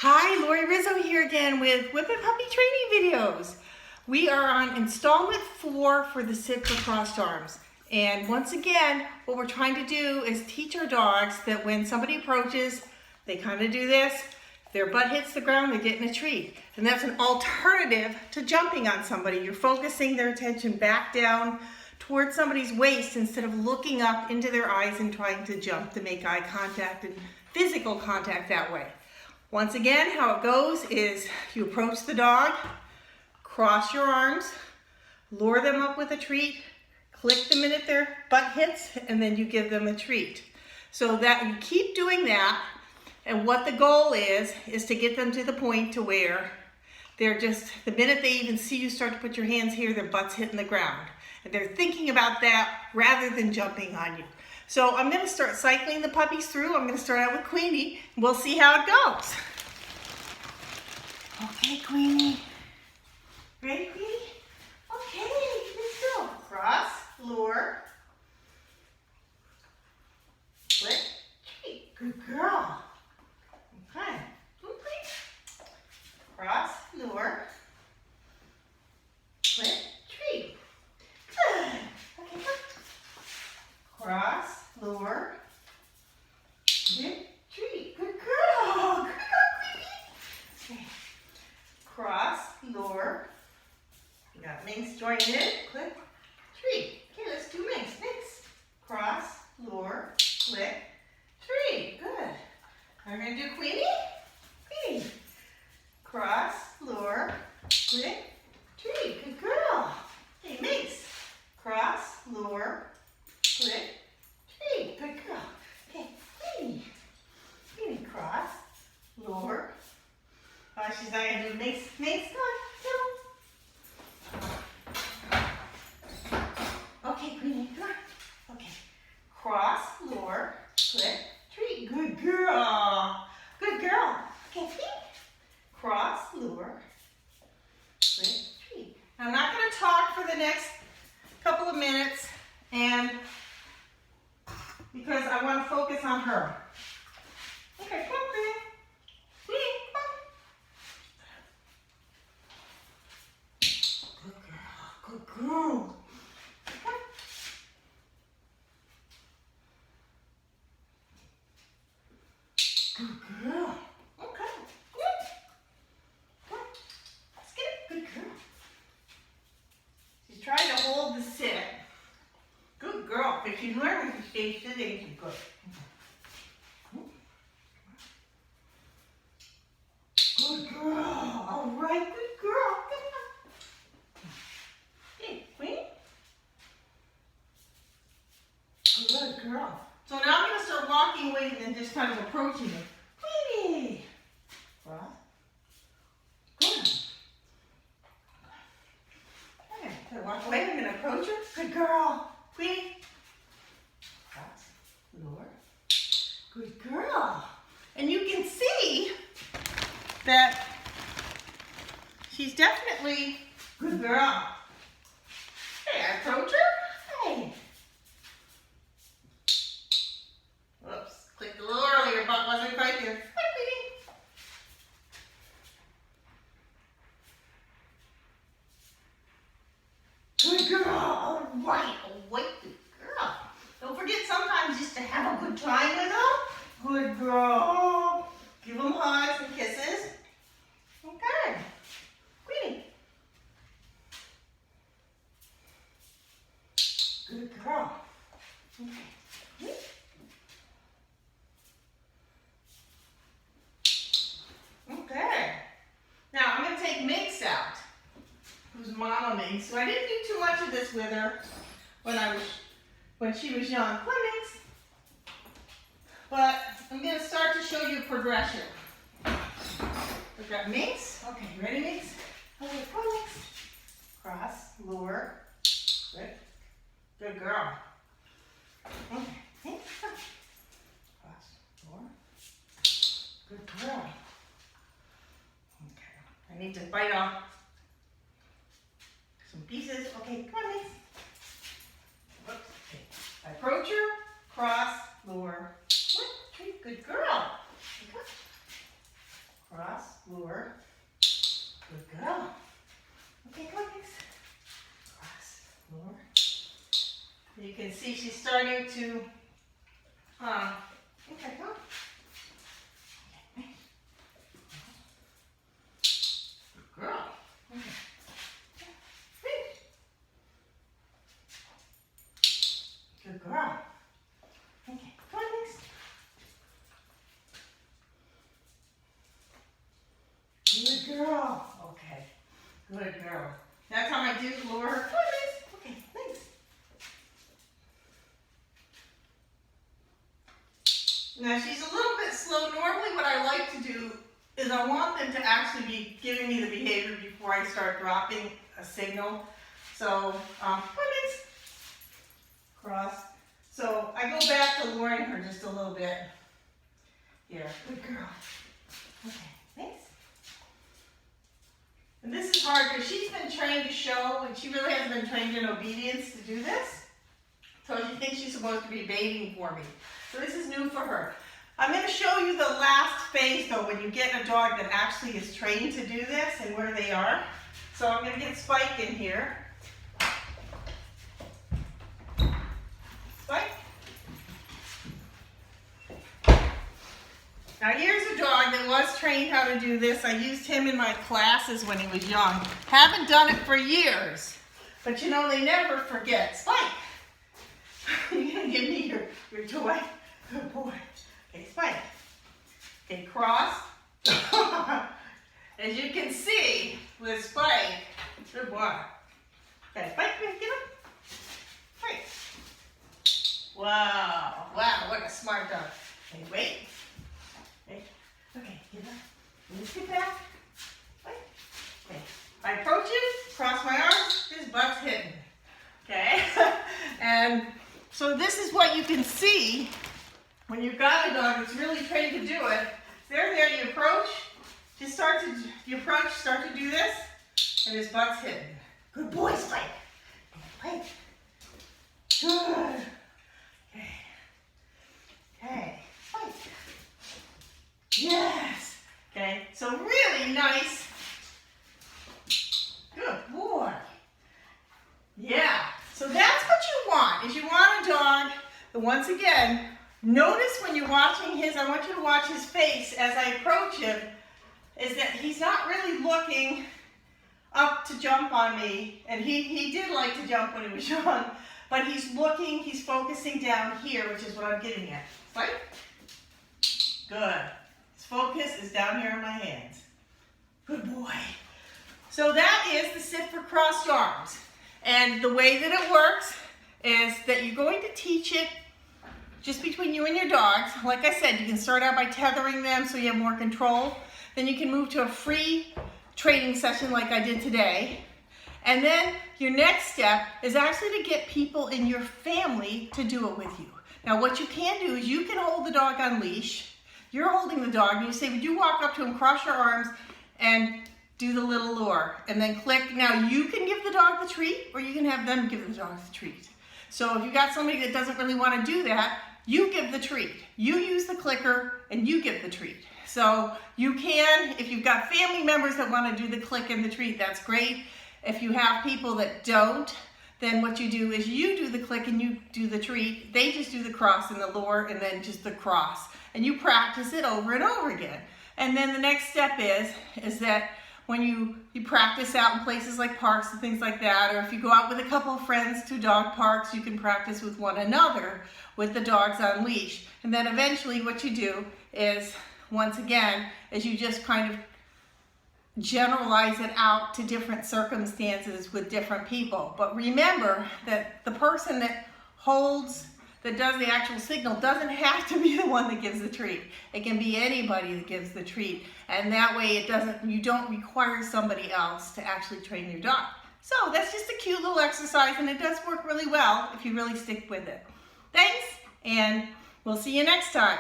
Hi, Lori Rizzo here again with Whippet Puppy Training Videos. We are on installment 4 for the sit for crossed arms. And once again, what we're trying to do is teach our dogs that when somebody approaches, they kind of do this, their butt hits the ground, they get in a treat. And that's an alternative to jumping on somebody. You're focusing their attention back down towards somebody's waist instead of looking up into their eyes and trying to jump to make eye contact and physical contact that way. Once again, how it goes is you approach the dog, cross your arms, lure them up with a treat, click the minute their butt hits, and then you give them a treat. So that you keep doing that, and what the goal is to get them to the point to where they're just, the minute they even see you start to put your hands here, their butt's hitting the ground. And they're thinking about that rather than jumping on you. So I'm going to start cycling the puppies through. I'm going to start out with Queenie. We'll see how it goes. Okay, Queenie. Ready, Queenie? Okay, let's go. Cross, lure. Click, treat. Good girl. Okay. Cross, lure. Click, treat. Good. Okay, come. Cross, lure, click, treat. Good girl. Good girl, Queenie. Okay. Cross, lure. You got Minx join in. Click, treat. Okay, let's do Minx. Minx. Cross, lure, click, treat. Good. I'm going to do Queenie. Queenie. Cross, lure, click, treat. Good girl. Okay, Minx. Cross, lure, click, treat. Good girl. Okay, Queenie. Queenie, cross, lure. Oh, she's not going to do Minx. Minx, come on. Okay, Queenie, come on. Okay. Cross, lure, click, treat. Good girl. Good girl. Okay, Queenie. Cross, lure, click, treat. Now, I'm not going to talk for the next couple of minutes, and because I want to focus on her. Okay, come on, Queenie. Queenie, come on. Good girl, good girl. Come. Good girl. Okay, good. Come. Let's get it. Good girl. She's trying to hold the sit. Good girl. If you learn when she stays sitting, she's good. Good girl. All right, good girl. Come on. Hey, Queenie. Good girl. So now I'm going to start walking away and then just kind of approaching her. Queenie. Cross. Good. Okay, so walk away. I'm going to approach her. Good girl. Queenie. Cross. Lure. Good girl. And you can see that she's definitely good girl. Hey, I approach her. Hey. Whoops. Clicked a little earlier, but wasn't quite there. Hi, Queenie. Good girl. All right. Good girl. Don't forget sometimes just to have a good time with them. Good girl. Give them hugs and kisses. Okay. Queenie. Good girl. Okay. Okay. Now I'm going to take Minx out, who's Mama Minx. So I didn't do too much of this with her when she was young. Come on, Minx. But I'm going to start to show you progression. We've got Minx. Okay, you ready, Minx? Okay, come on, Minx. Cross, lure, click. Good girl. Okay, Minx, come. Cross, lure. Good girl. Okay, I need to bite off some pieces. Okay, come on, Minx. Whoops. Okay. I approach her, cross, lure, click, treat. Good girl. cross, lure. Good girl. Okay, come on, next. Cross, lure. You can see she's starting to, okay, come on. Okay. Good girl. Okay. Good girl. Okay, come on, next. Good girl. Okay, good girl. Next time I do lure her. Come on, next. Okay, thanks. Now she's a little bit slow. Normally what I like to do is I want them to actually be giving me the behavior before I start dropping a signal. So, next. Cross. So I go back to luring her just a little bit. Here, good girl. Okay, thanks. And this is hard because she's been trained to show, and she really hasn't been trained in obedience to do this. So she thinks she's supposed to be baiting for me. So this is new for her. I'm going to show you the last phase though, when you get a dog that actually is trained to do this and where they are. So I'm going to get Spike in here. Spike. Now here's a dog that was trained how to do this. I used him in my classes when he was young. Haven't done it for years. But you know, they never forget. Spike. You're going to give me your toy. Good boy. Okay, Spike. Okay, cross. As you can see with Spike, good boy. Okay, Spike, get him. Spike. Wow, wow, what a smart dog. Okay, wait. Okay, get up. Let's get back. Wait. Okay, I approach him, cross my arms, his butt's hidden. Okay, and so this is what you can see when you've got a dog that's really trained to do it. There, you approach, just start to do this, and his butt's hidden. Good boy, Spike. Wait. Good. Okay. Okay. Spike. Yes. Okay. So really nice. Good boy. Yeah. So that's what you want. Is you want a dog that, once again, notice when you're watching I want you to watch his face as I approach him, is that he's not really looking up to jump on me. And he did like to jump when he was young, but he's focusing down here, which is what I'm getting at. Right? Good. His focus is down here on my hands. Good boy. So that is the sit for crossed arms. And the way that it works is that you're going to teach it just between you and your dogs. Like I said, you can start out by tethering them so you have more control. Then you can move to a free training session like I did today. And then your next step is actually to get people in your family to do it with you. Now what you can do is you can hold the dog on leash. You're holding the dog and you say, would you walk up to him, cross your arms, and do the little lure, and then click. Now you can give the dog the treat, or you can have them give the dog the treat. So if you got somebody that doesn't really want to do that, you give the treat. You use the clicker and you give the treat. So you can, if you've got family members that want to do the click and the treat, that's great. If you have people that don't, then what you do is you do the click and you do the treat. They just do the cross and the lure and then just the cross. And you practice it over and over again. And then the next step is that when you practice out in places like parks and things like that, or if you go out with a couple of friends to dog parks, you can practice with one another with the dogs on leash. And then eventually what you do is, once again, is you just kind of generalize it out to different circumstances with different people. But remember that the person that does the actual signal doesn't have to be the one that gives the treat. It can be anybody that gives the treat. And that way you don't require somebody else to actually train your dog. So that's just a cute little exercise, and it does work really well if you really stick with it. Thanks, and we'll see you next time.